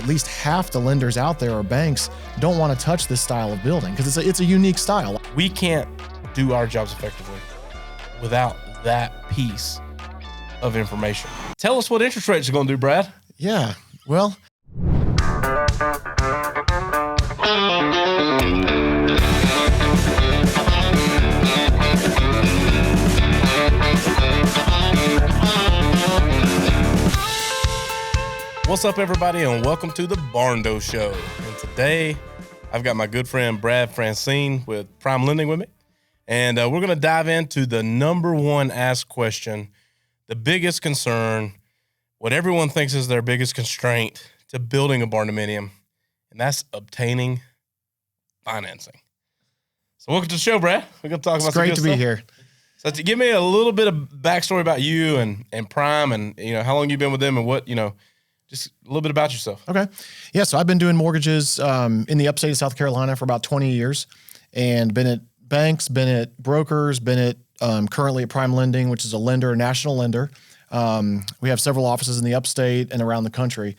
at least half the lenders out there or banks don't want to touch this style of building because it's a unique style. We can't do our jobs effectively without that piece of information. Tell us what interest rates are going to do, Brad. Yeah, well, what's up, everybody, and welcome to the Barndo Show. And today, I've got my good friend Brad Franseen with Prime Lending with me, and we're going to dive into the number one asked question, the biggest concern, what everyone thinks is their biggest constraint to building a Barndominium, and that's obtaining financing. So welcome to the show, Brad. We're going to talk about some good stuff. It's great to be here. So to give me a little bit of backstory about you and Prime, and how long you've been with them, and what just a little bit about yourself. Okay. Yeah, so I've been doing mortgages in the upstate of South Carolina for about 20 years and been at banks, been at brokers, been at currently at Prime Lending, which is a lender, a national lender. We have several offices in the upstate and around the country.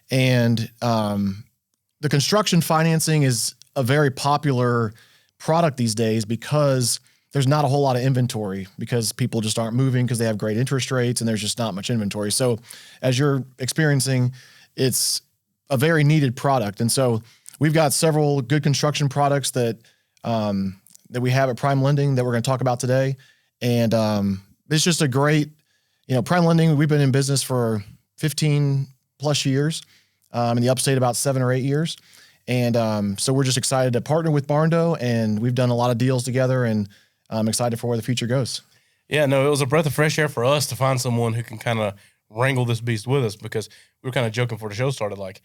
And the construction financing is a very popular product these days because there's not a whole lot of inventory because people just aren't moving because they have great interest rates and there's just not much inventory. So as you're experiencing, it's a very needed product. And so we've got several good construction products that we have at Prime Lending that we're going to talk about today. And it's just a great, Prime Lending, we've been in business for 15 plus years, in the upstate about 7 or 8 years. And so we're just excited to partner with Barndo, and we've done a lot of deals together, and I'm excited for where the future goes. Yeah, no, it was a breath of fresh air for us to find someone who can kind of wrangle this beast with us, because we were kind of joking before the show started, like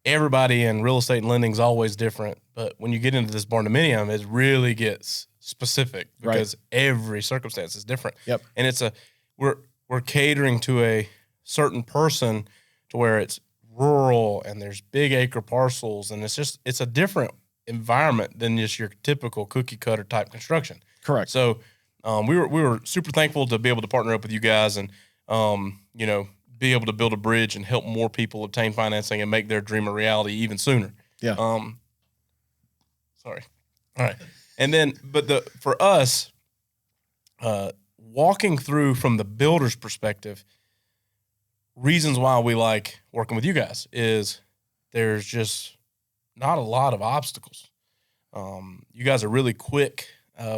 everybody in real estate and lending is always different. But when you get into this Barndominium, it really gets specific because every circumstance is different. Yep. And we're catering to a certain person to where it's rural and there's big acre parcels, and it's a different environment than just your typical cookie cutter type construction. Correct. So we were super thankful to be able to partner up with you guys and be able to build a bridge and help more people obtain financing and make their dream a reality even sooner. Yeah. Sorry. All right. And then, but for us, walking through from the builder's perspective, reasons why we like working with you guys is there's just not a lot of obstacles. You guys are really quick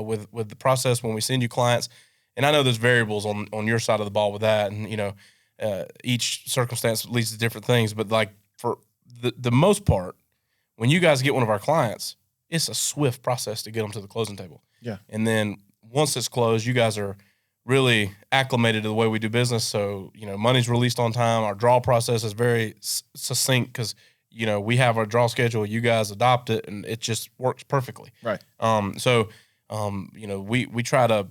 with the process when we send you clients, and I know there's variables on your side of the ball with that, and each circumstance leads to different things. But like for the most part, when you guys get one of our clients, it's a swift process to get them to the closing table. Yeah, and then once it's closed, you guys are really acclimated to the way we do business. So money's released on time. Our draw process is very succinct because we have our draw schedule, you guys adopt it, and it just works perfectly. Right. We try to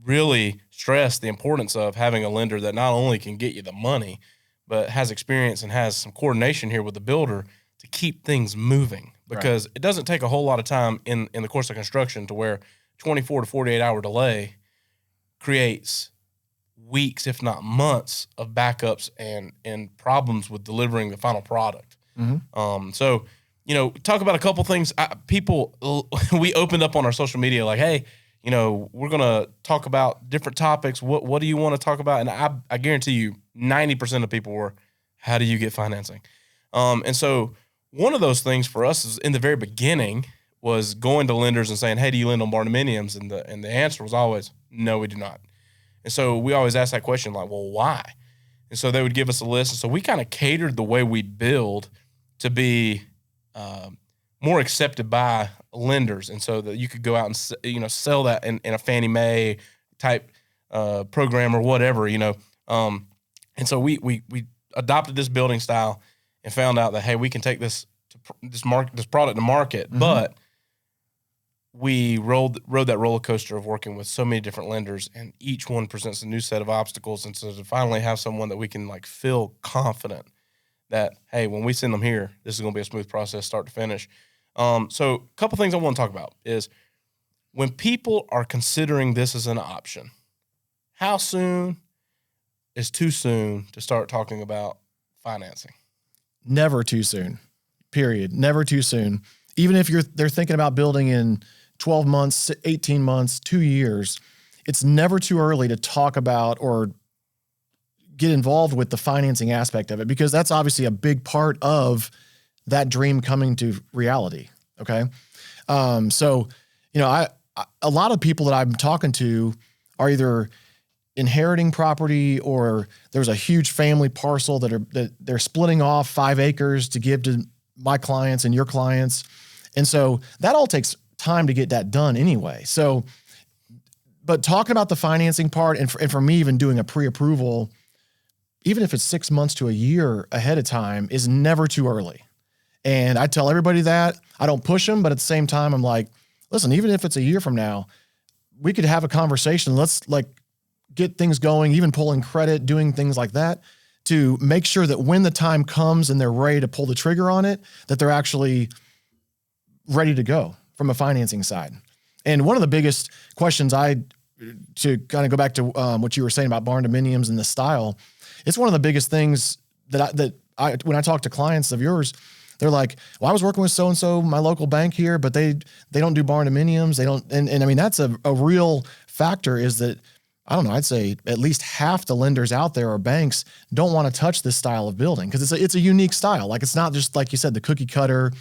really stress the importance of having a lender that not only can get you the money, but has experience and has some coordination here with the builder to keep things moving. Because it doesn't take a whole lot of time in the course of construction to where 24 to 48 hour delay creates weeks, if not months, of backups and problems with delivering the final product. Mm-hmm. Talk about a couple things. We opened up on our social media like, hey, we're going to talk about different topics. What do you want to talk about? And I guarantee you 90% of people were, how do you get financing? And so one of those things for us is in the very beginning was going to lenders and saying, hey, do you lend on Barndominiums? And the answer was always, no, we do not. And so we always ask that question like, well, why? And so they would give us a list. And so we kind of catered the way we build to be more accepted by lenders, and so that you could go out and sell that in a Fannie Mae type program or whatever, And so we adopted this building style and found out that, hey, we can take this product to market, mm-hmm. but we rode that roller coaster of working with so many different lenders, and each one presents a new set of obstacles. And so to finally have someone that we can feel confident that, hey, when we send them here, this is going to be a smooth process, start to finish. So a couple things I want to talk about is when people are considering this as an option, how soon is too soon to start talking about financing? never too soon. Period. Never too soon. Even if they're thinking about building in 12 months, 18 months, 2 years, it's never too early to talk about or get involved with the financing aspect of it, because that's obviously a big part of that dream coming to reality. Okay. So, a lot of people that I'm talking to are either inheriting property, or there's a huge family parcel that they're splitting off 5 acres to give to my clients and your clients. And so that all takes time to get that done anyway. So, but talking about the financing part, and for me, even doing a pre-approval, even if it's 6 months to a year ahead of time, is never too early. And I tell everybody that. I don't push them, but at the same time, I'm like, listen, even if it's a year from now, we could have a conversation. Let's get things going, even pulling credit, doing things like that, to make sure that when the time comes and they're ready to pull the trigger on it, that they're actually ready to go from a financing side. And one of the biggest questions to kind of go back to what you were saying about Barndominiums and the style, it's one of the biggest things that when I talk to clients of yours, they're like, well, I was working with so-and-so, my local bank here, but they don't do Barndominiums. They don't. And I mean, that's a real factor, is that, I don't know, I'd say at least half the lenders out there or banks don't want to touch this style of building, because it's a unique style. Like, it's not just, like you said, the cookie cutter,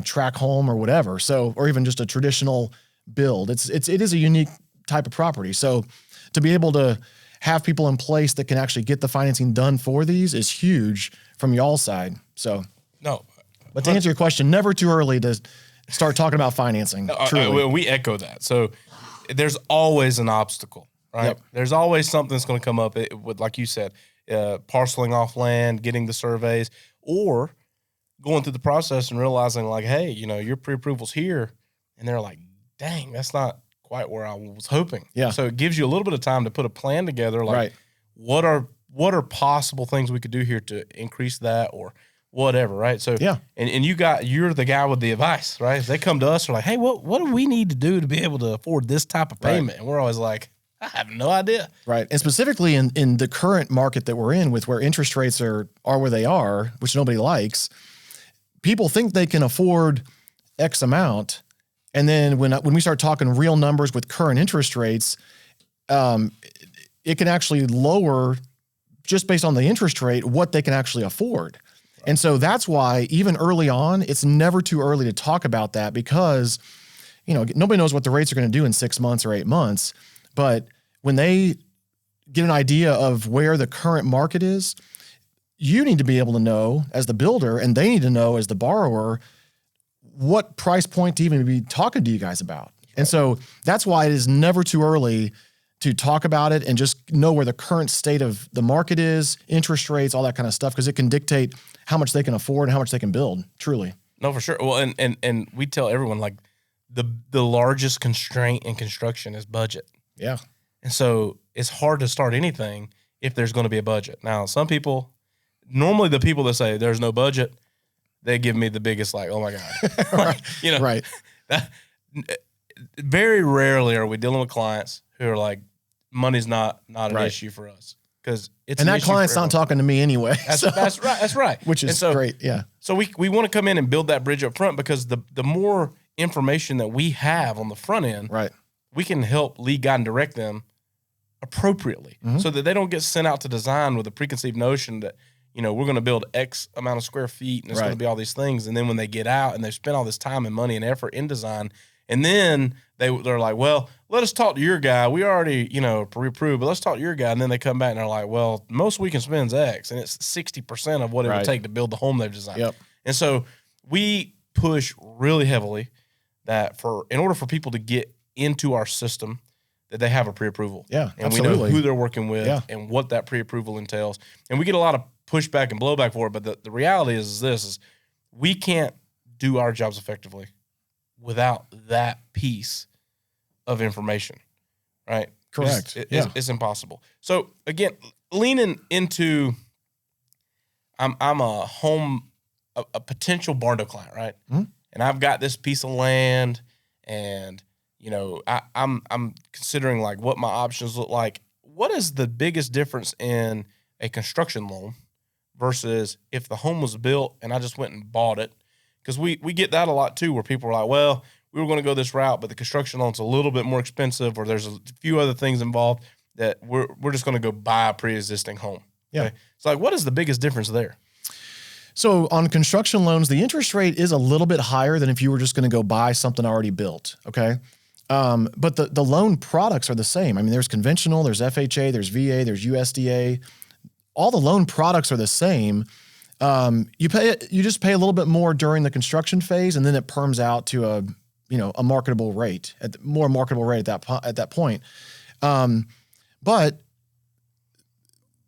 track home or whatever. So, or even just a traditional build. It is a unique type of property. So to be able to have people in place that can actually get the financing done for these is huge from y'all's side. So no, but to answer your question, never too early to start talking about financing. Truly. We echo that. So there's always an obstacle, right? Yep. There's always something that's going to come up with, like you said, parceling off land, getting the surveys, or going through the process and realizing, like, hey, your pre-approval's here. And they're like, dang, that's not quite where I was hoping. Yeah. So it gives you a little bit of time to put a plan together. Like, right. what are possible things we could do here to increase that, or whatever, right? So yeah, and you're the guy with the advice, right? If they come to us, they're like, hey, what do we need to do to be able to afford this type of payment? Right. And we're always like, I have no idea. Right. And specifically in the current market that we're in, with where interest rates are where they are, which nobody likes, people think they can afford X amount. And then when we start talking real numbers with current interest rates, it can actually lower, just based on the interest rate, what they can actually afford. And so that's why even early on, it's never too early to talk about that, because, nobody knows what the rates are going to do in 6 months or 8 months. But when they get an idea of where the current market is, you need to be able to know as the builder, and they need to know as the borrower, what price point to even be talking to you guys about. Right. And so that's why it is never too early to talk about it and just know where the current state of the market is, interest rates, all that kind of stuff, because it can dictate how much they can afford and how much they can build, truly. No, for sure. Well, and we tell everyone, like, the largest constraint in construction is budget. Yeah. And so it's hard to start anything if there's going to be a budget. Now, some people, normally the people that say there's no budget, they give me the biggest, like, oh my God. Right. Right. Very rarely are we dealing with clients who are like, money's not an right. issue for us, because it's and an that issue client's for not talking to me anyway. That's right. Which is great. Yeah. So we want to come in and build that bridge up front, because the more information that we have on the front end, right, we can help lead, guide, and direct them appropriately, so that they don't get sent out to design with a preconceived notion that, we're going to build X amount of square feet and it's going to be all these things. And then when they get out and they've spent all this time and money and effort in design, and then they're like, well, let us talk to your guy. We already, pre-approved, but let's talk to your guy. And then they come back and they're like, well, most we can spend is X, and it's 60% of what it would take to build the home they've designed. Yep. And so we push really heavily that in order for people to get into our system, that they have a pre-approval. Yeah, and absolutely. we know who they're working with and what that pre-approval entails. And we get a lot of pushback and blowback for it, but the reality is we can't do our jobs effectively without that piece of information, right? Correct. It's impossible. So again, leaning into, I'm a potential Barndo client, right? Mm-hmm. And I've got this piece of land, and I'm considering, like, what my options look like. What is the biggest difference in a construction loan versus if the home was built and I just went and bought it. Because we get that a lot too, where people are like, well, we were going to go this route, but the construction loan's a little bit more expensive, or there's a few other things involved that we're just going to go buy a pre-existing home. Yeah. Okay? It's like, what is the biggest difference there? So on construction loans, the interest rate is a little bit higher than if you were just going to go buy something already built. Okay. But the loan products are the same. I mean, there's conventional, there's FHA, there's VA, there's USDA. All the loan products are the same. You just pay a little bit more during the construction phase, and then it perms out to a marketable rate, more marketable rate at that point. But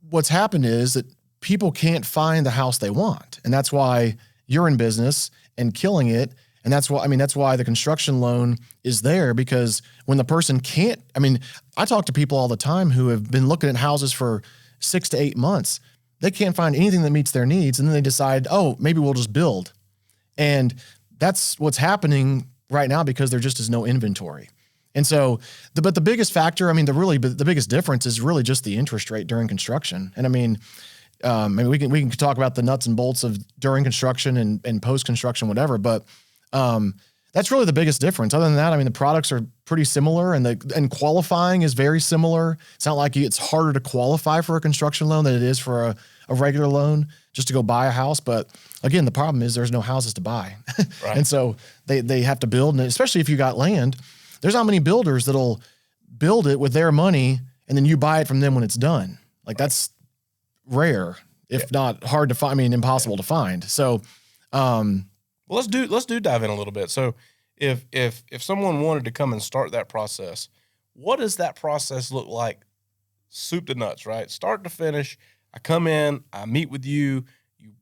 what's happened is that people can't find the house they want, and that's why you're in business and killing it. And that's why the construction loan is there, because when the person can't, I talk to people all the time who have been looking at houses for 6 to 8 months. They can't find anything that meets their needs. And then they decide, oh, maybe we'll just build. And that's what's happening right now, because there just is no inventory. And so, but the biggest factor, the biggest difference is really just the interest rate during construction. And we can talk about the nuts and bolts of during construction and post-construction, whatever, but that's really the biggest difference. Other than that, the products are pretty similar, and qualifying is very similar. It's not like it's harder to qualify for a construction loan than it is for a regular loan just to go buy a house. But again, the problem is there's no houses to buy. Right. And so they have to build, and especially if you got land, there's not many builders that'll build it with their money and then you buy it from them when it's done. Like, that's rare, if not hard to find, impossible to find. So, well, let's dive in a little bit. So if someone wanted to come and start that process, what does that process look like? Soup to nuts, right? Start to finish. I come in, I meet with you,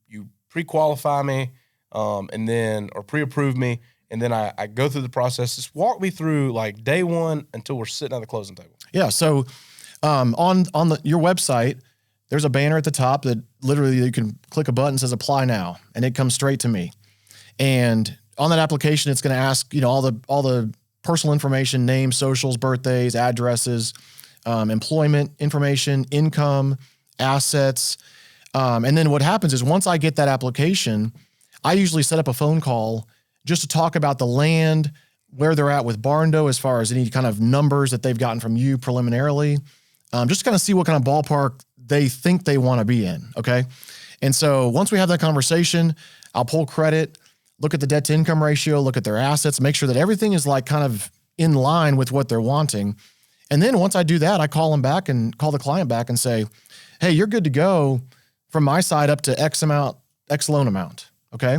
you pre-qualify me, and then, or pre-approve me, and then I go through the process. Just walk me through like day one until we're sitting at the closing table. Yeah. So, on your website, there's a banner at the top that literally you can click a button that says apply now, and it comes straight to me. And on that application, it's going to ask, all the personal information, names, socials, birthdays, addresses, employment information, income, assets. And then what happens is, once I get that application, I usually set up a phone call just to talk about the land, where they're at with Barndo as far as any kind of numbers that they've gotten from you preliminarily, just to kind of see what kind of ballpark they think they want to be in. Okay. And so once we have that conversation, I'll pull credit, look at the debt to income ratio, look at their assets, make sure that everything is like kind of in line with what they're wanting. And then once I do that, I call the client back and say, hey, you're good to go from my side up to X loan amount. Okay.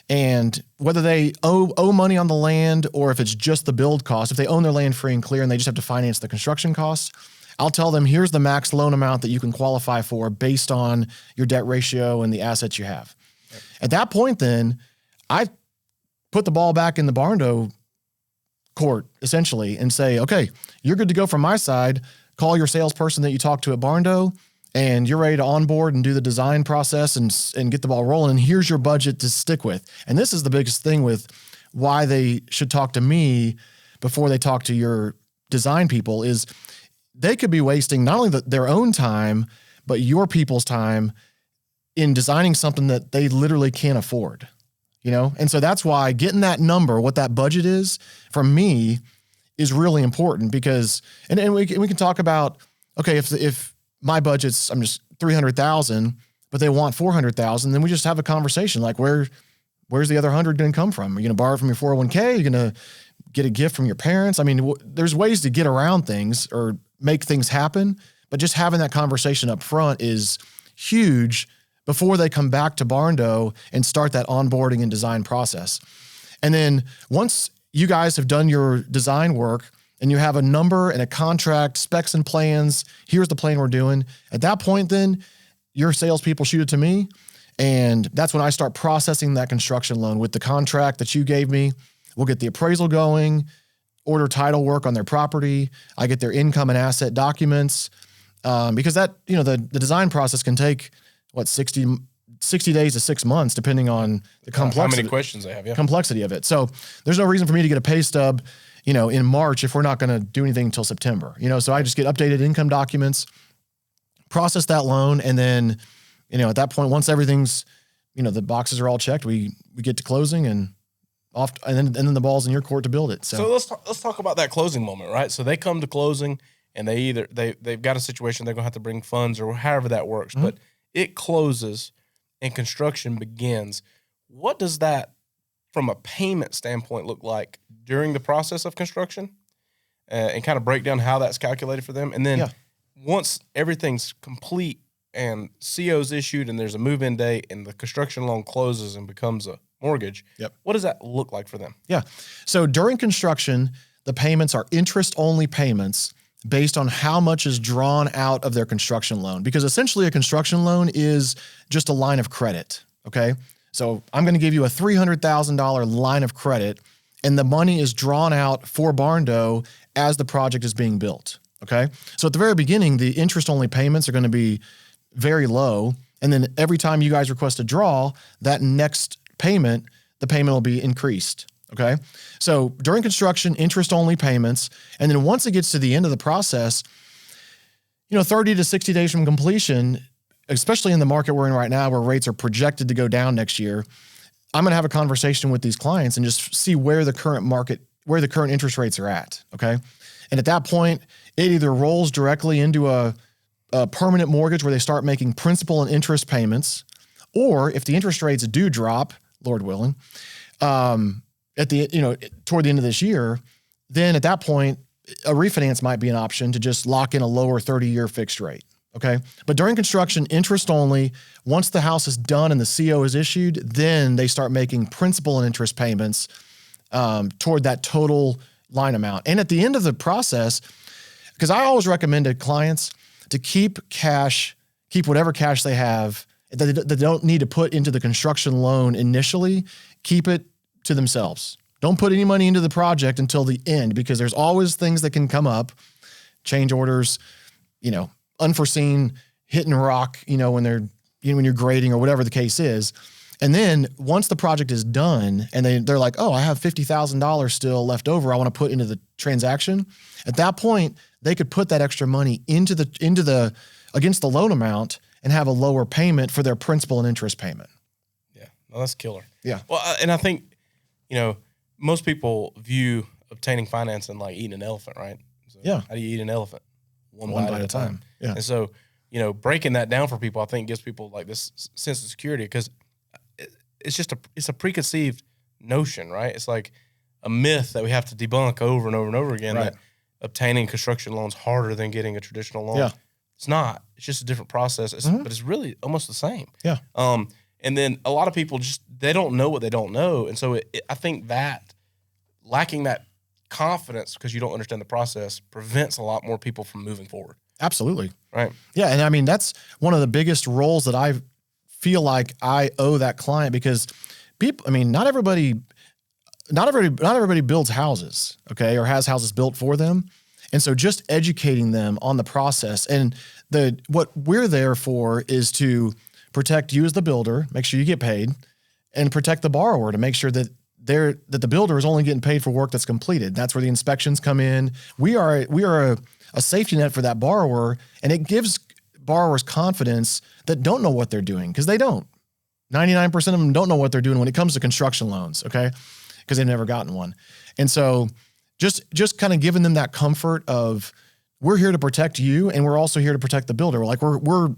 And whether they owe money on the land, or if it's just the build cost, if they own their land free and clear and they just have to finance the construction costs, I'll tell them, here's the max loan amount that you can qualify for based on your debt ratio and the assets you have. Right. At that point, then I put the ball back in the Barndo court, essentially, and say, okay, you're good to go from my side. Call your salesperson that you talked to at Barndo, and you're ready to onboard and do the design process and get the ball rolling. And here's your budget to stick with. And this is the biggest thing with why they should talk to me before they talk to your design people, is they could be wasting not only their own time, but your people's time in designing something that they literally can't afford, And so that's why getting that number, what that budget is, from me is really important, because, and we can talk about, okay, if my budget's, I'm just $300,000, but they want $400,000, then we just have a conversation like, where's the other 100 going to come from? Are you going to borrow from your 401k? Are you going to get a gift from your parents? There's ways to get around things or make things happen, but just having that conversation up front is huge before they come back to Barndo and start that onboarding and design process. And then once you guys have done your design work and you have a number and a contract, specs and plans, here's the plan we're doing. At that point, then your salespeople shoot it to me. And that's when I start processing that construction loan with the contract that you gave me. We'll get the appraisal going, order title work on their property. I get their income and asset documents, because that, the design process can take 60 days to 6 months, depending on the complexity. How many questions they have, complexity of it. So there's no reason for me to get a pay stub, in March if we're not going to do anything until September. So I just get updated income documents, process that loan, and then at that point, once everything's, the boxes are all checked, we get to closing and off, and then the ball's in your court to build it. So let's talk about that closing moment, right? So they come to closing and they've got a situation they're gonna have to bring funds or however that works, but it closes and construction begins. What does that, from a payment standpoint, look like during the process of construction, and kind of break down how that's calculated for them? And then once everything's complete and CO's issued and there's a move-in date and the construction loan closes and becomes a mortgage, what does that look like for them? Yeah. So during construction, the payments are interest-only payments based on how much is drawn out of their construction loan, because essentially a construction loan is just a line of credit, okay? So I'm going to give you a $300,000 line of credit, and the money is drawn out for Barndo as the project is being built, okay? So at the very beginning, the interest-only payments are going to be very low, and then every time you guys request a draw, that next payment, the payment will be increased, okay? So during construction, interest-only payments, and then once it gets to the end of the process, 30 to 60 days from completion, especially in the market we're in right now where rates are projected to go down next year, I'm going to have a conversation with these clients and just see where the current interest rates are at, okay? And at that point, it either rolls directly into a permanent mortgage where they start making principal and interest payments, or if the interest rates do drop, Lord willing, toward the end of this year, then at that point, a refinance might be an option to just lock in a lower 30-year fixed rate, okay? But during construction, interest only. Once the house is done and the CO is issued, then they start making principal and interest payments toward that total line amount. And at the end of the process, because I always recommend to clients to keep whatever cash they have that they don't need to put into the construction loan initially, keep it to themselves. Don't put any money into the project until the end, because there's always things that can come up, change orders, unforeseen hit and rock, when you're grading or whatever the case is. And then once the project is done and they're like, oh, I have $50,000 still left over, I want to put into the transaction. At that point, they could put that extra money into the against the loan amount and have a lower payment for their principal and interest payment. Yeah, well, that's killer. Yeah. Well, and I think, most people view obtaining financing like eating an elephant, right? So yeah. How do you eat an elephant? One bite at a time. Yeah. And so, breaking that down for people, I think gives people like this sense of security, because it's a preconceived notion, right? It's like a myth that we have to debunk over and over and over again, that obtaining construction loans harder than getting a traditional loan. Yeah. It's not. It's just a different process, but it's really almost the same. Yeah. And then a lot of people they don't know what they don't know. And so I think that lacking that confidence because you don't understand the process prevents a lot more people from moving forward. Absolutely. Right. Yeah. And I mean, that's one of the biggest roles that I feel like I owe that client, because not everybody builds houses, okay, or has houses built for them. And so just educating them on the process, and what we're there for is to protect you as the builder, make sure you get paid, and protect the borrower to make sure that the builder is only getting paid for work that's completed. That's where the inspections come in. We are a safety net for that borrower, and it gives borrowers confidence that don't know what they're doing, because they don't. 99% of them don't know what they're doing when it comes to construction loans, okay, because they've never gotten one. And so just kind of giving them that comfort of, we're here to protect you, and we're also here to protect the builder. We're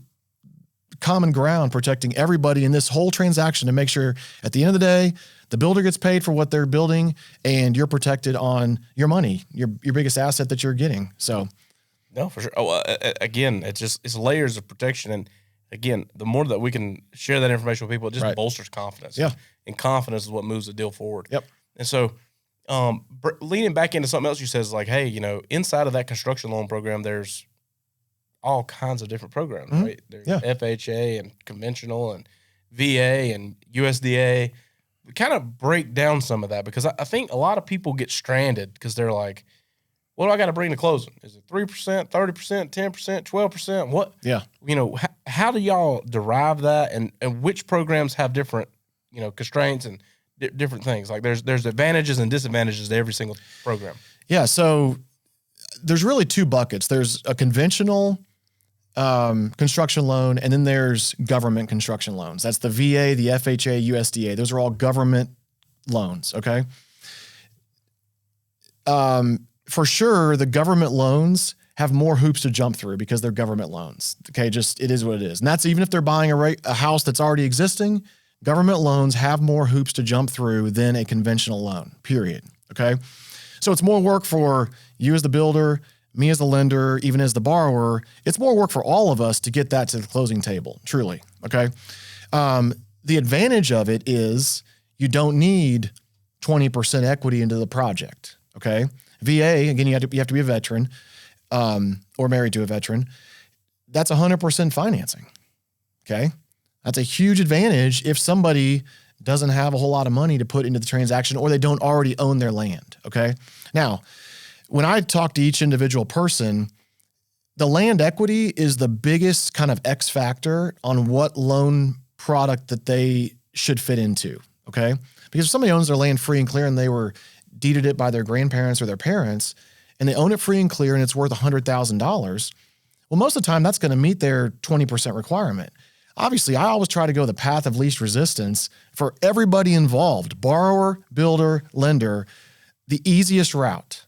common ground protecting everybody in this whole transaction to make sure at the end of the day, the builder gets paid for what they're building, and you're protected on your money, your biggest asset that you're getting. So, no, for sure. Oh, again, it's layers of protection, and again, the more that we can share that information with people, it just bolsters confidence. Yeah, and confidence is what moves the deal forward. Yep. And so, leaning back into something else you said is like, hey, inside of that construction loan program, there's all kinds of different programs, right? There's FHA and conventional and VA and USDA. We kind of break down some of that, because I think a lot of people get stranded because they're like, what do I got to bring to closing? Is it 3%, 30%, 10%, 12%? What? Yeah. How do y'all derive that, and which programs have different, constraints and different things? Like there's advantages and disadvantages to every single program. Yeah. So there's really two buckets. There's a conventional construction loan, and then there's government construction loans. That's the VA, the FHA, USDA. Those are all government loans, okay? For sure, the government loans have more hoops to jump through because they're government loans, okay? Just, it is what it is. And that's even if they're buying a house that's already existing, government loans have more hoops to jump through than a conventional loan, period, okay? So it's more work for you as the builder, me as the lender, even as the borrower. It's more work for all of us to get that to the closing table, truly, okay? The advantage of it is you don't need 20% equity into the project, okay? VA, again, you have to be a veteran or married to a veteran. That's 100% financing, okay? That's a huge advantage if somebody doesn't have a whole lot of money to put into the transaction or they don't already own their land, okay? Now, when I talk to each individual person, the land equity is the biggest kind of X factor on what loan product that they should fit into, okay? Because if somebody owns their land free and clear and they were deeded it by their grandparents or their parents and they own it free and clear and it's worth $100,000, well, most of the time that's going to meet their 20% requirement. Obviously, I always try to go the path of least resistance for everybody involved, borrower, builder, lender, the easiest route.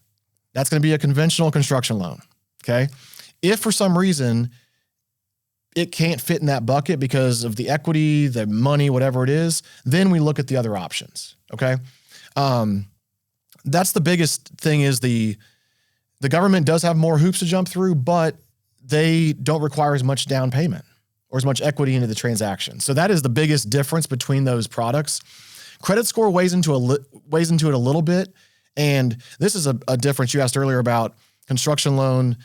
That's going to be a conventional construction loan, okay? If for some reason it can't fit in that bucket because of the equity, the money, whatever it is, then we look at the other options, okay? That's the biggest thing is the government does have more hoops to jump through, but they don't require as much down payment or as much equity into the transaction. So that is the biggest difference between those products. Credit score weighs into it a little bit. And this is a difference you asked earlier about construction loan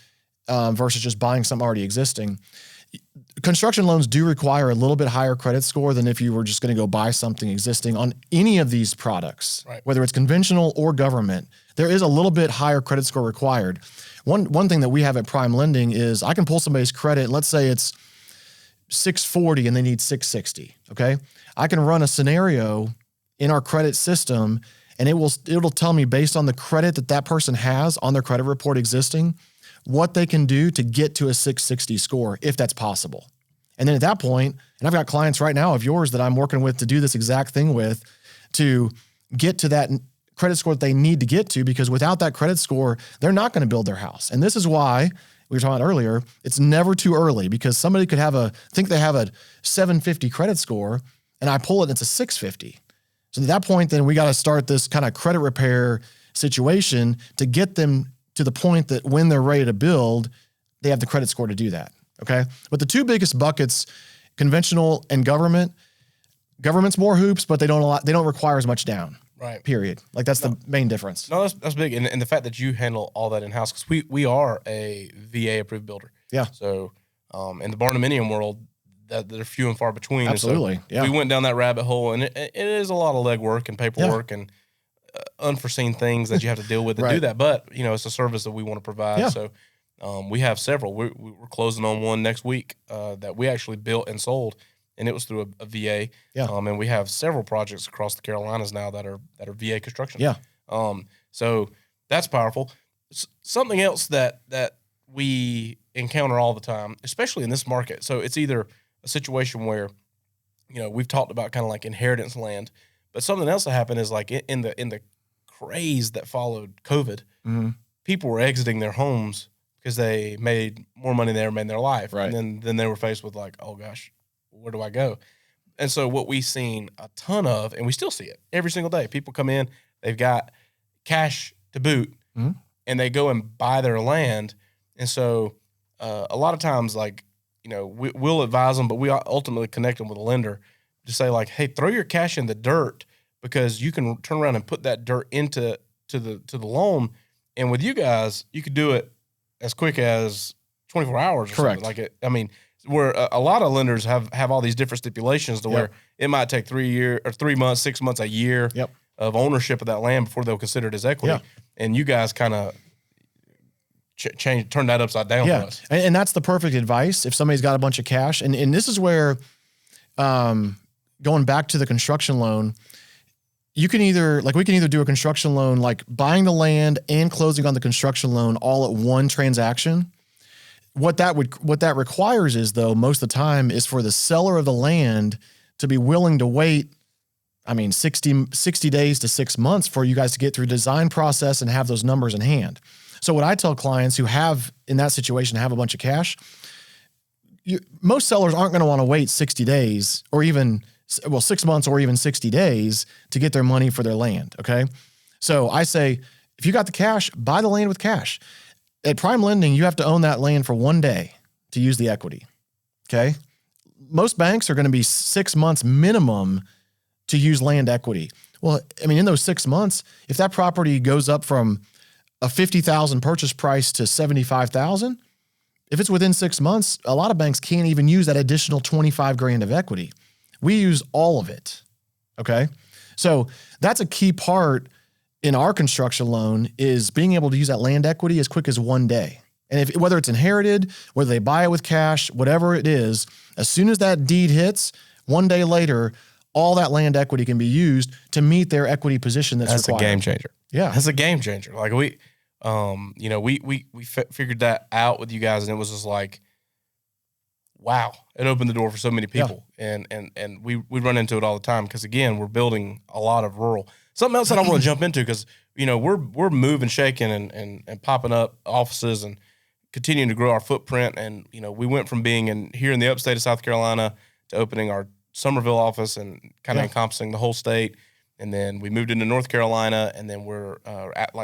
versus just buying something already existing. Construction loans do require a little bit higher credit score than if you were just going to go buy something existing on any of these products, right? Whether it's conventional or government. There is a little bit higher credit score required. One thing that we have at Prime Lending is I can pull somebody's credit. Let's say it's 640 and they need 660, okay? I can run a scenario in our credit system and it'll tell me based on the credit that person has on their credit report existing, what they can do to get to a 660 score, if that's possible. And then at that point, and I've got clients right now of yours that I'm working with to do this exact thing with, to get to that credit score that they need to get to, because without that credit score, they're not going to build their house. And this is why we were talking about earlier, it's never too early, because somebody could think they have a 750 credit score and I pull it and it's a 650. So at that point, then we got to start this kind of credit repair situation to get them to the point that when they're ready to build, they have the credit score to do that, okay? But the two biggest buckets, conventional and government, government's more hoops, but they don't require as much down, right? Period. Like that's the main difference. No, that's big. And the fact that you handle all that in-house, because we are a VA-approved builder. Yeah. So in the Barndominium world, that they're few and far between. Absolutely. So we went down that rabbit hole, and it is a lot of legwork and paperwork and unforeseen things that you have to deal with to do that. But, it's a service that we want to provide. Yeah. So we have several. We're closing on one next week that we actually built and sold, and it was through a VA. Yeah. And we have several projects across the Carolinas now that are VA construction. Yeah. So that's powerful. Something else that we encounter all the time, especially in this market. So it's either a situation where, we've talked about kind of like inheritance land, but something else that happened is like in the craze that followed COVID, people were exiting their homes because they made more money than they ever made in their life. Right. And then they were faced with like, oh gosh, where do I go? And so what we've seen a ton of, and we still see it every single day, people come in, they've got cash to boot, and they go and buy their land. And so a lot of times, like, we'll advise them, but we ultimately connect them with a lender to say like, hey, throw your cash in the dirt, because you can turn around and put that dirt into the loan. And with you guys, you could do it as quick as 24 hours or Correct. something. Like where a lot of lenders have all these different stipulations to where it might take 3 months, 6 months, a year of ownership of that land before they'll consider it as equity. Yeah. And you guys kind of turn that upside down for us. And that's the perfect advice if somebody's got a bunch of cash. And this is where, going back to the construction loan, we can either do a construction loan, like buying the land and closing on the construction loan all at one transaction, what that requires is, though, most of the time is for the seller of the land to be willing to wait, 60 days to 6 months for you guys to get through the design process and have those numbers in hand. So what I tell clients who have, in that situation, have a bunch of cash, most sellers aren't going to want to wait 60 days or even, 6 months or even 60 days to get their money for their land, okay? So I say, if you got the cash, buy the land with cash. At prime lending, you have to own that land for 1 day to use the equity, okay? Most banks are going to be 6 months minimum to use land equity. Well, in those 6 months, if that property goes up from a $50,000 purchase price to $75,000, if it's within 6 months, a lot of banks can't even use that additional $25,000 of equity. We use all of it, okay? So that's a key part in our construction loan, is being able to use that land equity as quick as 1 day. And whether it's inherited, whether they buy it with cash, whatever it is, as soon as that deed hits, 1 day later, all that land equity can be used to meet their equity position that's required. That's a game changer. Yeah. That's a game changer. Like we figured that out with you guys, and it was just like, wow, it opened the door for so many people. Yeah. And we run into it all the time because, again, we're building a lot of rural. Something else that I want to jump into, because, we're moving, shaking and popping up offices and continuing to grow our footprint. And, we went from being here in the upstate of South Carolina to opening our Summerville office and kind of encompassing the whole state. And then we moved into North Carolina, and then we're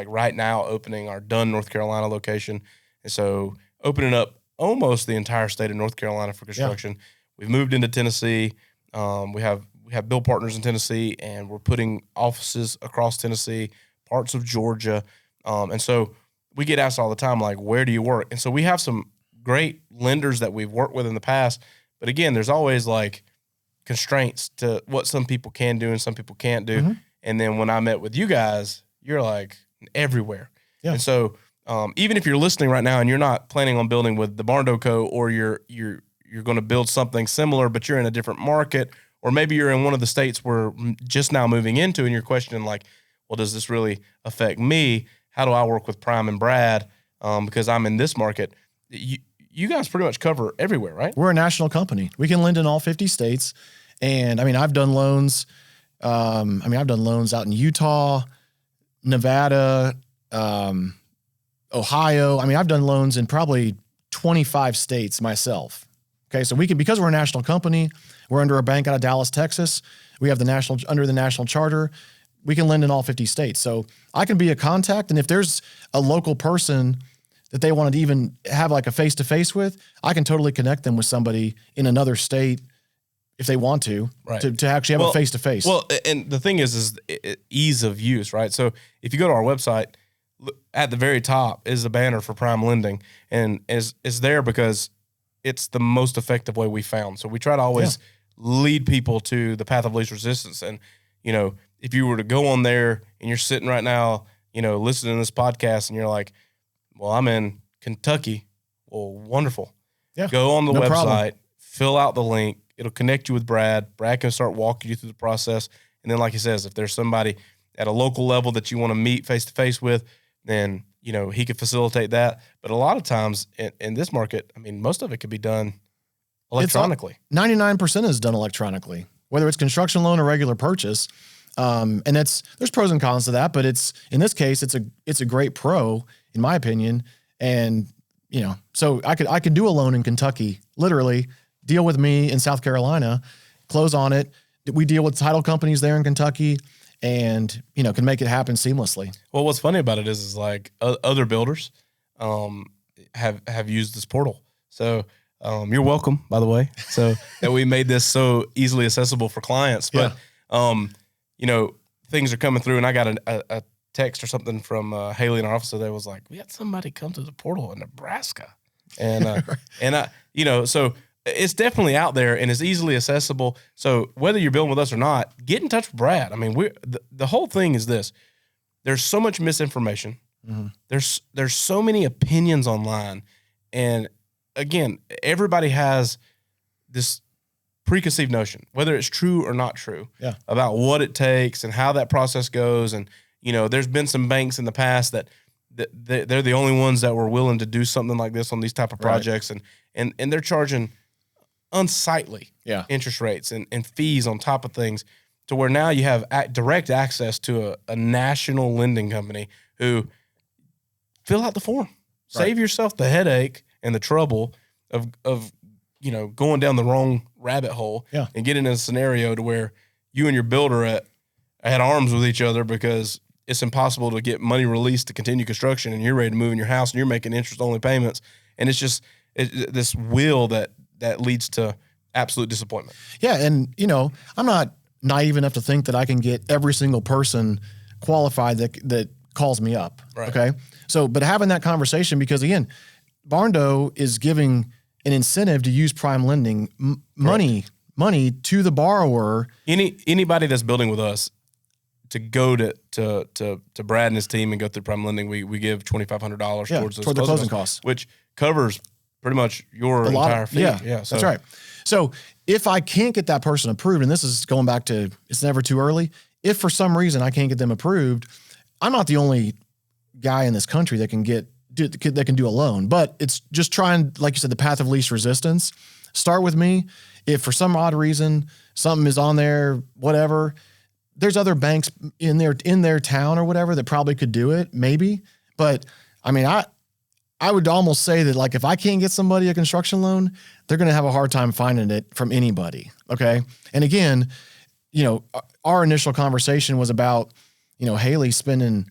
right now opening our Dunn, North Carolina location. And so opening up almost the entire state of North Carolina for construction. Yeah. We've moved into Tennessee. We have build partners in Tennessee, and we're putting offices across Tennessee, parts of Georgia. And so we get asked all the time, like, where do you work? And so we have some great lenders that we've worked with in the past. But again, there's always like constraints to what some people can do and some people can't do. Mm-hmm. And then when I met with you guys, you're like everywhere. Yeah. And so even if you're listening right now and you're not planning on building with the Barndo Co., or you're going to build something similar, but you're in a different market, or maybe you're in one of the states we're just now moving into, and you're questioning like, well, does this really affect me? How do I work with Prime and Brad? Because I'm in this market. You guys pretty much cover everywhere, right? We're a national company. We can lend in all 50 states. And I've done loans. I've done loans out in Utah, Nevada, Ohio. I've done loans in probably 25 states myself. Okay. So because we're a national company, we're under a bank out of Dallas, Texas. We have under the national charter. We can lend in all 50 states. So I can be a contact. And if there's a local person that they want to even have like a face-to-face with, I can totally connect them with somebody in another state if they want to, right, to actually have a face-to-face. Well, and the thing is ease of use, right? So if you go to our website, at the very top is a banner for Prime Lending, and is there because it's the most effective way we found. So we try to always lead people to the path of least resistance. And, if you were to go on there and you're sitting right now, listening to this podcast, and you're like, well, I'm in Kentucky. Well, wonderful. Yeah. Go on the website, problem. Fill out the link. It'll connect you with Brad. Brad can start walking you through the process. And then, like he says, if there's somebody at a local level that you want to meet face-to-face with, then, he could facilitate that. But a lot of times in this market, most of it could be done electronically. 99% is done electronically, whether it's construction loan or regular purchase. And there's pros and cons to that, but in this case, it's a great pro, in my opinion. And, so I could do a loan in Kentucky, literally deal with me in South Carolina, close on it. We deal with title companies there in Kentucky, and, can make it happen seamlessly. Well, what's funny about it is like other builders, have used this portal. So, you're welcome, by the way. So that we made this so easily accessible for clients, but, things are coming through, and I got a text or something from Haley in our office that was like, we had somebody come to the portal in Nebraska. And, so it's definitely out there and it's easily accessible. So whether you're building with us or not, get in touch with Brad. The whole thing is this. There's so much misinformation. Mm-hmm. There's so many opinions online. And again, everybody has this preconceived notion, whether it's true or not true, about what it takes and how that process goes. And, there's been some banks in the past that they're the only ones that were willing to do something like this on these type of projects, and they're charging unsightly interest rates and fees on top of things, to where now you have direct access to a national lending company who fill out the form, save yourself the headache and the trouble of going down the wrong rabbit hole and getting in a scenario to where you and your builder at arms with each other because it's impossible to get money released to continue construction, and you're ready to move in your house and you're making interest-only payments. And it's just this wheel that leads to absolute disappointment. Yeah, and, I'm not naive enough to think that I can get every single person qualified that calls me up, okay? So, but having that conversation, because, again, Barndo is giving an incentive to use prime lending, money to the borrower. Anybody that's building with us, to go to Brad and his team and go through prime lending, we give $2,500 towards the closing costs, which covers pretty much your entire fee. So. That's right. So if I can't get that person approved, and this is going back to it's never too early, if for some reason I can't get them approved, I'm not the only guy in this country that can do a loan, but it's just trying, like you said, the path of least resistance. Start with me. If for some odd reason something is on there, whatever, there's other banks in their town or whatever that probably could do it, maybe. But I mean, I would almost say that, like, if I can't get somebody a construction loan, they're going to have a hard time finding it from anybody. Okay. And again, our initial conversation was about, Haley spending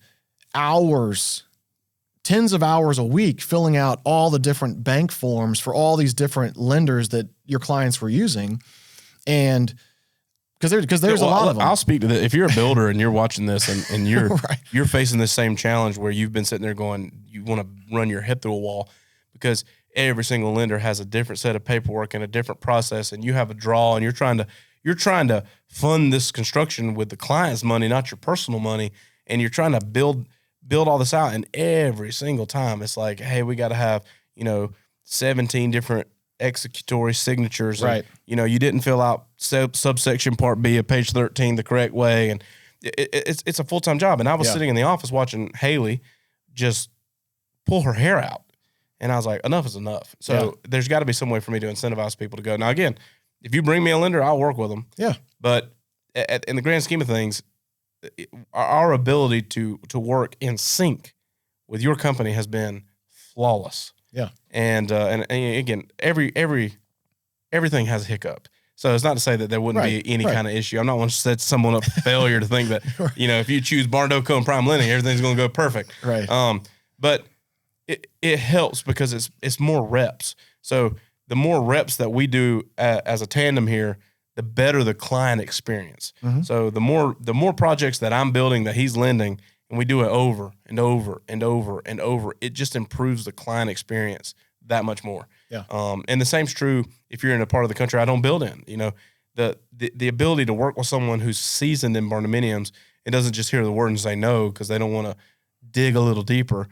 hours, tens of hours a week filling out all the different bank forms for all these different lenders that your clients were using. And because there's a lot of them. I'll speak to that. If you're a builder and you're watching this and you're you're facing this same challenge where you've been sitting there going, you want to run your head through a wall, because every single lender has a different set of paperwork and a different process, and you have a draw, and you're trying to fund this construction with the client's money, not your personal money, and you're trying to build all this out, and every single time it's like, hey, we got to have 17 different executory signatures. Right. And, you didn't fill out subsection part B of page 13 the correct way. And it's a full-time job. And I was sitting in the office watching Haley just pull her hair out. And I was like, enough is enough. So there's got to be some way for me to incentivize people to go. Now, again, if you bring me a lender, I'll work with them. Yeah. But in the grand scheme of things, our ability to work in sync with your company has been flawless. Yeah. And again, everything has a hiccup. So it's not to say that there wouldn't be any kind of issue. I'm not want to set someone up for failure to think that, if you choose Barndo Co. and Prime Lending, everything's going to go perfect. Right. But it helps because it's more reps. So the more reps that we do as a tandem here, the better the client experience. Mm-hmm. So the more projects that I'm building that he's lending, and we do it over and over and over and over, it just improves the client experience that much more. Yeah. And the same's true if you're in a part of the country I don't build in. The ability to work with someone who's seasoned in barndominiums and doesn't just hear the word and say no because they don't want to dig a little deeper.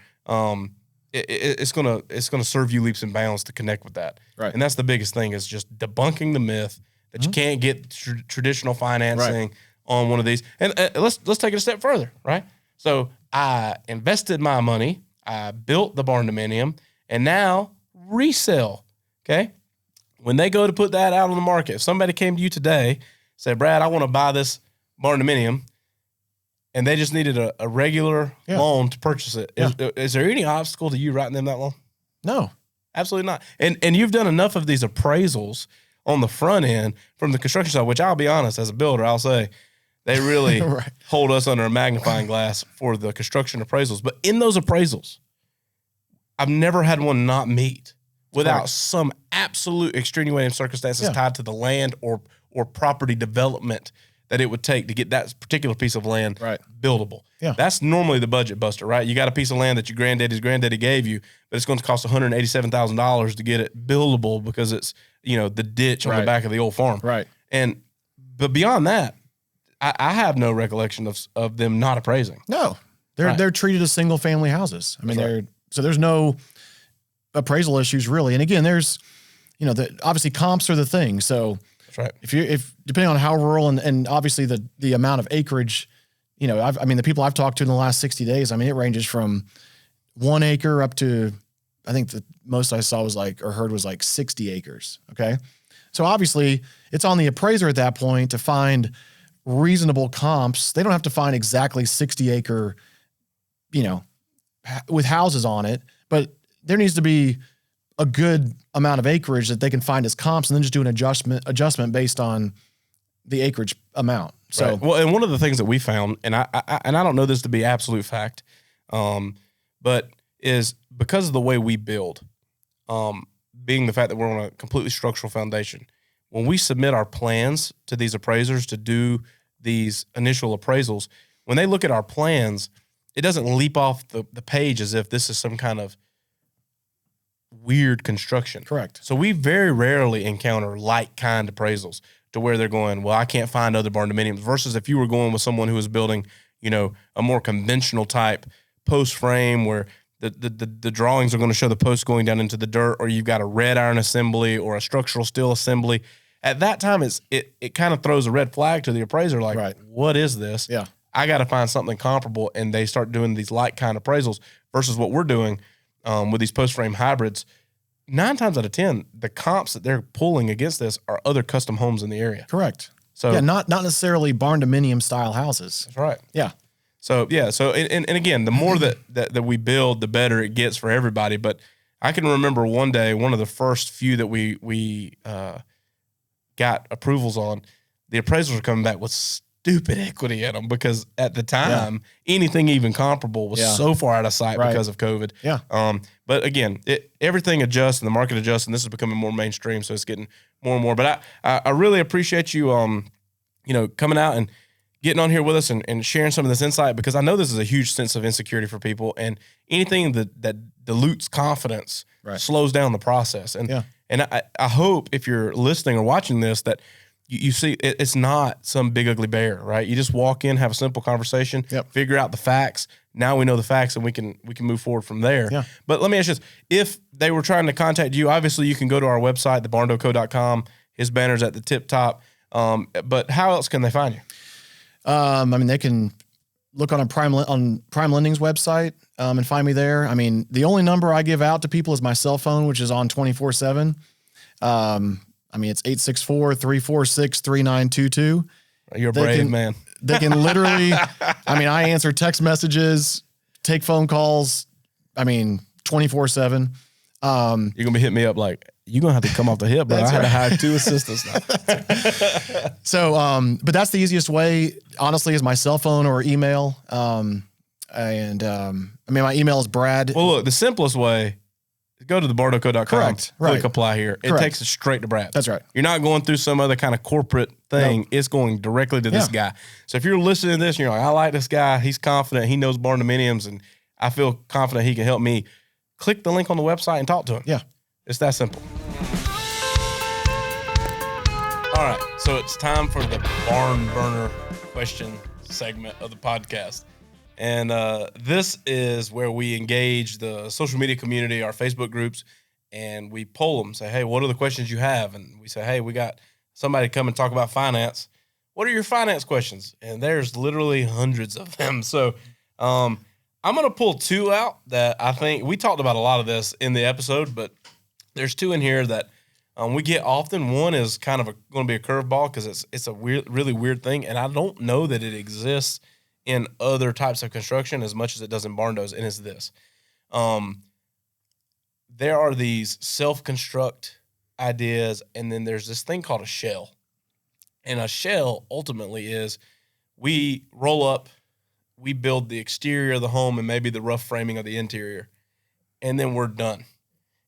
It's gonna serve you leaps and bounds to connect with that. Right. And that's the biggest thing, is just debunking the myth that you can't get traditional financing on one of these. And let's take it a step further, right? So I invested my money, I built the Barndominium, and now resell, okay? When they go to put that out on the market, if somebody came to you today, said, Brad, I want to buy this Barndominium, and they just needed a regular loan to purchase it, is there any obstacle to you writing them that loan? No. Absolutely not. And you've done enough of these appraisals on the front end from the construction side, which I'll be honest, as a builder, I'll say, they really hold us under a magnifying glass for the construction appraisals. But in those appraisals, I've never had one not meet without some absolute extenuating circumstances tied to the land or property development that it would take to get that particular piece of land buildable. Yeah. That's normally the budget buster, right? You got a piece of land that your granddaddy gave you, but it's going to cost $187,000 to get it buildable because it's, the ditch on the back of the old farm. Right. But beyond that, I have no recollection of them not appraising. No, they're treated as single family houses. I mean, so there's no appraisal issues really. And again, there's, obviously comps are the thing. So that's right. If depending on how rural and obviously the amount of acreage, the people I've talked to in the last 60 days, I mean, it ranges from 1 acre up to, I think the most I saw was like, or heard was like 60 acres. Okay. So obviously it's on the appraiser at that point to find reasonable comps. They don't have to find exactly 60 acre, with houses on it, but there needs to be a good amount of acreage that they can find as comps and then just do an adjustment based on the acreage amount. So, right. Well, and one of the things that we found, and I don't know this to be absolute fact, but is because of the way we build, being the fact that we're on a completely structural foundation, when we submit our plans to these appraisers to do these initial appraisals, when they look at our plans, it doesn't leap off the page as if this is some kind of weird construction. Correct. So we very rarely encounter like kind appraisals to where they're going, well, I can't find other barndominiums, versus if you were going with someone who was building, a more conventional type post frame where the drawings are going to show the post going down into the dirt, or you've got a red iron assembly or a structural steel assembly. At that time, it kind of throws a red flag to the appraiser, like, right. What is this? Yeah. I got to find something comparable, and they start doing these like kind appraisals versus what we're doing with these post frame hybrids. 9 times out of 10, the comps that they're pulling against this are other custom homes in the area. Correct. So yeah, not necessarily barndominium style houses. That's right. Yeah. So and again, the more that we build, the better it gets for everybody. But I can remember one day, one of the first few that we got approvals on, the appraisals were coming back with stupid equity in them because at the time, anything even comparable was so far out of sight because of COVID. Yeah. But again, everything adjusts and the market adjusts, and this is becoming more mainstream, so it's getting more and more. But I really appreciate you, coming out and getting on here with us and sharing some of this insight, because I know this is a huge sense of insecurity for people, and anything that dilutes confidence slows down the process. And I hope if you're listening or watching this that you see it's not some big ugly bear, right? You just walk in, have a simple conversation, figure out the facts. Now we know the facts, and we can move forward from there. Yeah. But let me ask you this. If they were trying to contact you, obviously you can go to our website, thebarndoco.com. His banner's at the tip top. But how else can they find you? They can look on Prime Lending's website and find me there. I mean, the only number I give out to people is my cell phone, which is on 24/7. It's 864-346-3922. You're a brave man. They can literally, I answer text messages, take phone calls, 24/7. You're going to be hitting me up like, you're going to have to come off the hip, bro. I had to hire 2 assistants now. So, but that's the easiest way, honestly, is my cell phone or email. My email is Brad. Well, look, the simplest way, go to thebarndoco.com. Correct. Right. Click apply here. It Correct. takes us straight to Brad. That's right. You're not going through some other kind of corporate thing. Nope. It's going directly to this guy. So if you're listening to this and you're like, I like this guy, he's confident, he knows barndominiums, and I feel confident he can help me, click the link on the website and talk to him. Yeah. It's that simple. All right, so it's time for the barn burner question segment of the podcast. And this is where we engage the social media community, our Facebook groups, and we poll them, say, hey, what are the questions you have? And we say, hey, we got somebody come and talk about finance. What are your finance questions? And there's literally hundreds of them. So I'm going to pull 2 out that I think we talked about a lot of this in the episode, but there's 2 in here that we get often. One is kind of going to be a curveball because it's a really weird thing, and I don't know that it exists in other types of construction as much as it does in barndos, and it's this. There are these self-construct ideas, and then there's this thing called a shell. And a shell ultimately is we roll up, we build the exterior of the home and maybe the rough framing of the interior, and then we're done.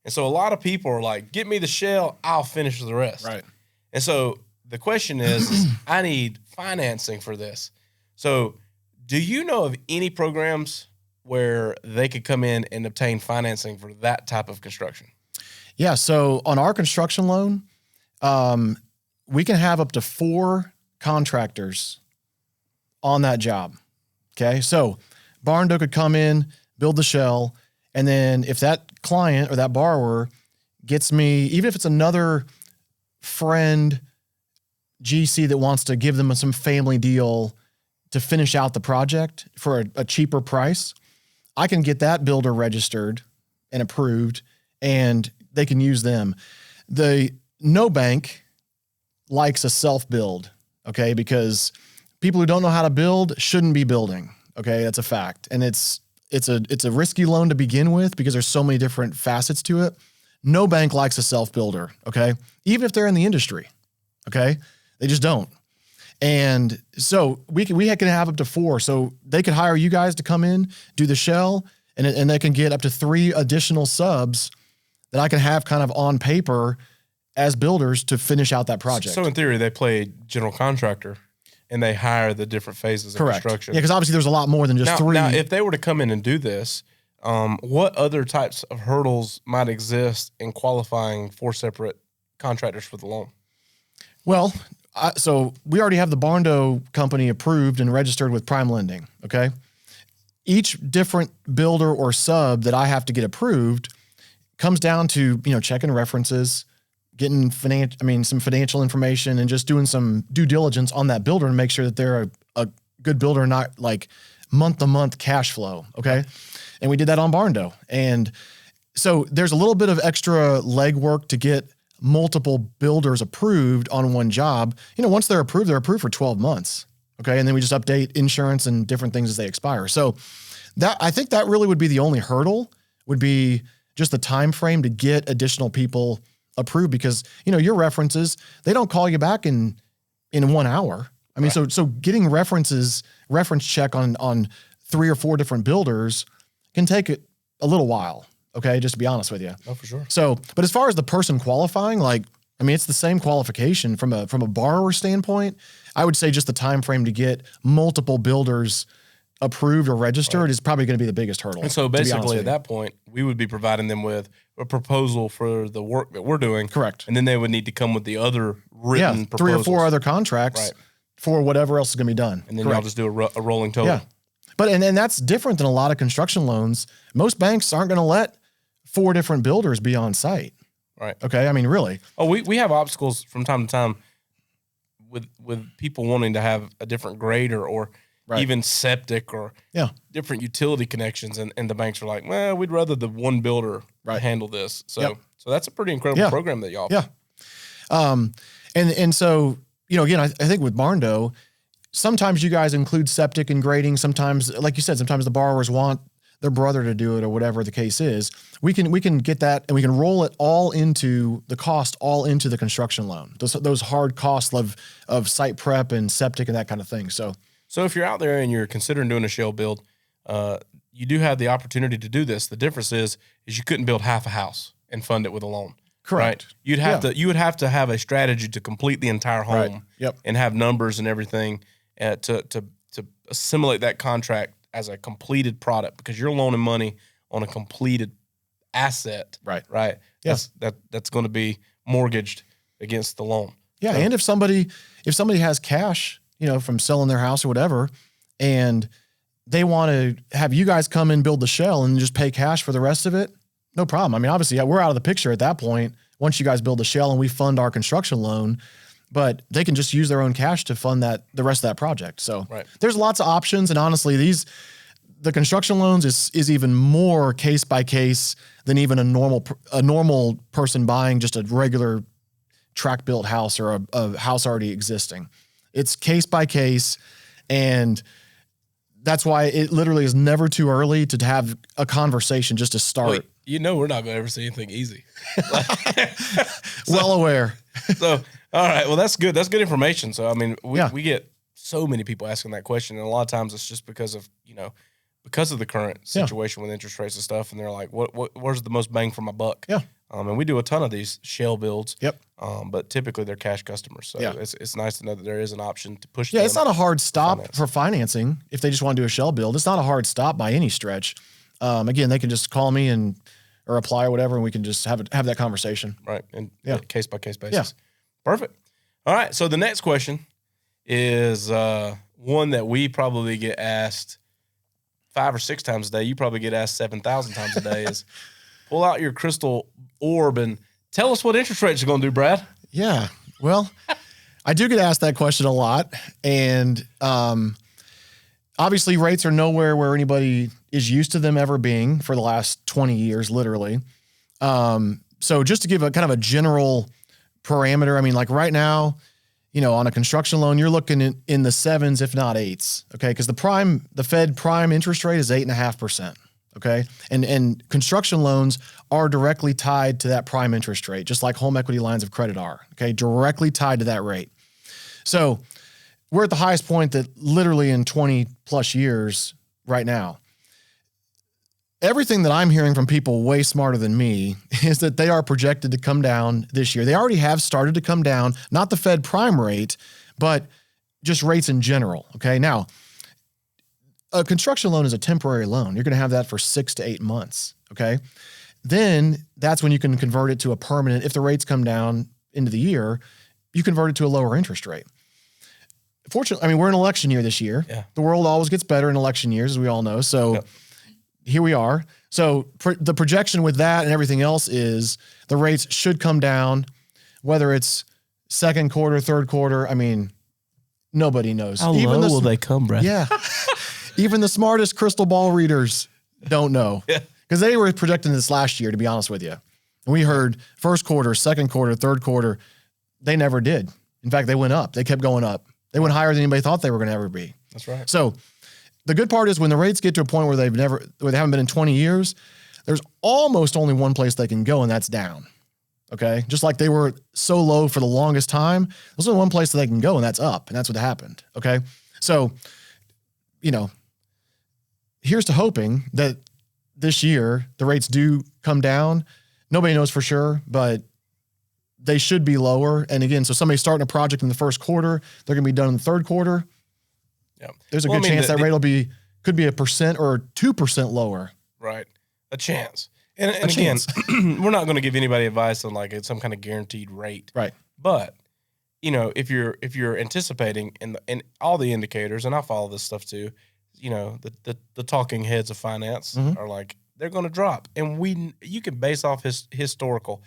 And so a lot of people are like, get me the shell, I'll finish the rest. Right. And so the question is I need financing for this. So do you know of any programs where they could come in and obtain financing for that type of construction? Yeah. So on our construction loan, we can have up to 4 contractors on that job. Okay. So Barndo could come in, build the shell, and then if that client or that borrower gets me, even if it's another friend GC that wants to give them some family deal to finish out the project for a cheaper price, I can get that builder registered and approved, and they can use them. The no bank likes a self-build, okay? Because people who don't know how to build shouldn't be building, okay? That's a fact. And it's a risky loan to begin with because there's so many different facets to it. No bank likes a self-builder, okay? Even if they're in the industry, okay? They just don't. And so we can have up to 4. So they could hire you guys to come in, do the shell, and they can get up to 3 additional subs that I can have kind of on paper as builders to finish out that project. So in theory, they play general contractor and they hire the different phases of construction. Yeah, because obviously there's a lot more than just 3. Now, if they were to come in and do this, what other types of hurdles might exist in qualifying 4 separate contractors for the loan? Well, so we already have the Barndo company approved and registered with Prime Lending, okay? Each different builder or sub that I have to get approved comes down to, checking references, getting some financial information, and just doing some due diligence on that builder and make sure that they're a good builder, not like month-to-month cash flow, okay? And we did that on Barndo. And so there's a little bit of extra legwork to get multiple builders approved on one job. Once they're approved for 12 months, okay? And then we just update insurance and different things as they expire. So I think that really would be the only hurdle, would be just the time frame to get additional people approved, because your references, they don't call you back in 1 hour. I mean, right. so getting reference check on 3 or 4 different builders can take a little while. Okay, just to be honest with you. Oh, for sure. So, but as far as the person qualifying, it's the same qualification from a borrower standpoint. I would say just the time frame to get multiple builders approved or registered is probably going to be the biggest hurdle. And so basically at that point, we would be providing them with a proposal for the work that we're doing. Correct. And then they would need to come with the other written proposals. 3 or 4 other contracts for whatever else is going to be done. And then y'all just do a rolling total. Yeah. But and that's different than a lot of construction loans. Most banks aren't going to let 4 different builders be on site. Right. Okay. I mean, really. Oh, we have obstacles from time to time with people wanting to have a different grader or even septic or different utility connections. And the banks are like, well, we'd rather the one builder handle this. So so that's a pretty incredible program that y'all have. Yeah. And so, again, I think with Barndo, sometimes you guys include septic and grading. Sometimes, like you said, sometimes the borrowers want their brother to do it or whatever the case is. We can get that, and we can roll it all into the cost, all into the construction loan. Those hard costs of site prep and septic and that kind of thing. So if you're out there and you're considering doing a shell build, you do have the opportunity to do this. The difference is you couldn't build half a house and fund it with a loan. Correct. Right? You would have to have a strategy to complete the entire home and have numbers and everything to assimilate that contract as a completed product, because you're loaning money on a completed asset. Right. Yes. That's going to be mortgaged against the loan. Yeah. So, and if somebody has cash, from selling their house or whatever, and they want to have you guys come and build the shell and just pay cash for the rest of it, no problem. I mean, obviously we're out of the picture at that point once you guys build the shell and we fund our construction loan, but they can just use their own cash to fund the rest of that project. So there's lots of options. And honestly, the construction loans is even more case by case than even a normal person buying just a regular track built house or a house already existing. It's case by case. And that's why it literally is never too early to have a conversation just to start. Well, we're not going to ever see anything easy. Well aware. So, all right. Well, that's good. That's good information. So, I mean, we get so many people asking that question. And a lot of times it's just because of the current situation with interest rates and stuff. And they're like, where's the most bang for my buck? Yeah. And we do a ton of these shell builds. Yep. But typically they're cash customers. So it's nice to know that there is an option to push them. Yeah, it's not a hard stop for financing if they just want to do a shell build. It's not a hard stop by any stretch. Again, they can just call me or apply or whatever, and we can just have that conversation. Right. And case by case basis. Yeah. Perfect. All right. So the next question is one that we probably get asked 5 or 6 times a day. You probably get asked 7,000 times a day is pull out your crystal orb and tell us what interest rates are going to do, Brad. Yeah. Well, I do get asked that question a lot. And Obviously, rates are nowhere where anybody is used to them ever being for the last 20 years, literally. So just to give a kind of a general parameter, I mean, like right now, on a construction loan, you're looking in the 7s, if not 8s. Okay. Because the Fed prime interest rate is 8.5%. Okay. And construction loans are directly tied to that prime interest rate, just like home equity lines of credit are. Okay. Directly tied to that rate. So we're at the highest point that literally in 20 plus years right now. Everything that I'm hearing from people way smarter than me is that they are projected to come down this year. They already have started to come down, not the Fed prime rate, but just rates in general. Okay. Now, a construction loan is a temporary loan. You're going to have that for 6 to 8 months. Okay. Then that's when you can convert it to a permanent. If the rates come down into the year, you convert it to a lower interest rate. Fortunately, I mean, we're in election year this year. Yeah. The world always gets better in election years, as we all know. So here we are. So the projection with that and everything else is the rates should come down, whether it's second quarter, third quarter. I mean, nobody knows. How low will they come, Brad? Yeah. Even the smartest crystal ball readers don't know. Yeah. Because they were projecting this last year, to be honest with you. And we heard first quarter, second quarter, third quarter. They never did. In fact, they went up. They kept going up. They went higher than anybody thought they were going to ever be. That's right. So the good part is when the rates get to a point where they haven't been in 20 years, there's almost only one place they can go, and that's down. Okay. Just like they were so low for the longest time, there's only one place that they can go, and that's up. And that's what happened. Okay. So, here's to hoping that this year the rates do come down. Nobody knows for sure, but they should be lower. And again, so somebody's starting a project in the first quarter, they're going to be done in the third quarter. Yeah. There's a good chance that rate could be 1% or 2% lower. Right. A chance. And again, we're not going to give anybody advice on like some kind of guaranteed rate. Right. But, if you're anticipating and all the indicators, and I follow this stuff too, the talking heads of finance are like, they're going to drop. And you can base off historical.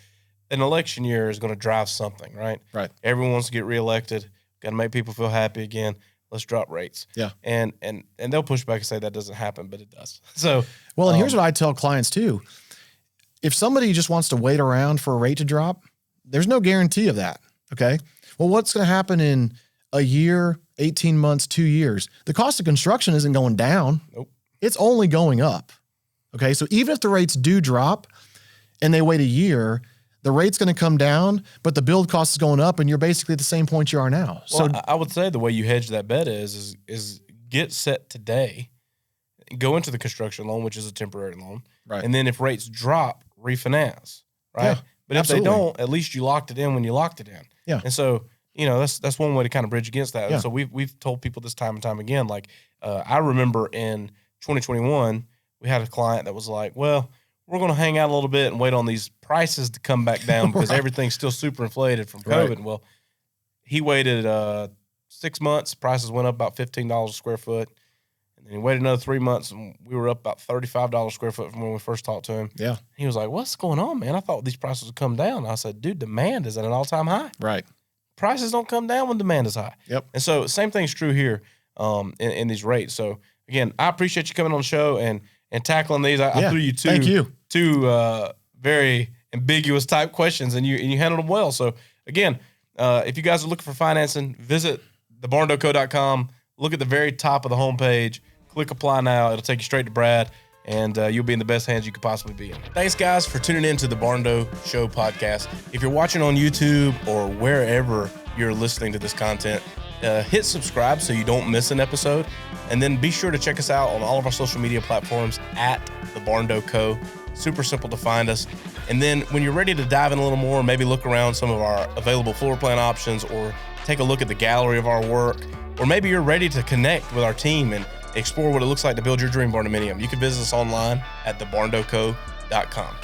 An election year is going to drive something, right? Right. Everyone wants to get reelected. Got to make people feel happy again. Let's drop rates. Yeah. And they'll push back and say that doesn't happen, but it does. So, well, and here's what I tell clients too. If somebody just wants to wait around for a rate to drop, there's no guarantee of that. Okay. Well, what's going to happen in a year, 18 months, 2 years? The cost of construction isn't going down. Nope. It's only going up. Okay. So even if the rates do drop and they wait a year, the rate's going to come down, but the build cost is going up, and you're basically at the same point you are now. Well, so I would say the way you hedge that bet is get set today, go into the construction loan, which is a temporary loan, right? And then if rates drop, refinance, right? Yeah, but if they don't, at least you locked it in when you locked it in. Yeah. And so that's one way to kind of bridge against that. Yeah. And so we've told people this time and time again. Like I remember in 2021, we had a client that was like, well, we're going to hang out a little bit and wait on these prices to come back down because everything's still super inflated from COVID. Right. Well, he waited 6 months. Prices went up about $15 a square foot. And then he waited another 3 months, and we were up about $35 a square foot from when we first talked to him. Yeah. He was like, what's going on, man? I thought these prices would come down. I said, dude, demand is at an all-time high. Right. Prices don't come down when demand is high. Yep. And so same thing's true here in these rates. So, again, I appreciate you coming on the show and tackling these. I threw you two very ambiguous type questions, and you handled them well. So again, if you guys are looking for financing, visit thebarndo.com. Look at the very top of the homepage. Click apply now. It'll take you straight to Brad, and you'll be in the best hands you could possibly be in. Thanks, guys, for tuning in to the Barndo Show podcast. If you're watching on YouTube or wherever you're listening to this content, hit subscribe so you don't miss an episode. And then be sure to check us out on all of our social media platforms at the Barndo Co. Super simple to find us. And then when you're ready to dive in a little more, maybe look around some of our available floor plan options or take a look at the gallery of our work, or maybe you're ready to connect with our team and explore what it looks like to build your dream barndominium, you can visit us online at thebarndoco.com.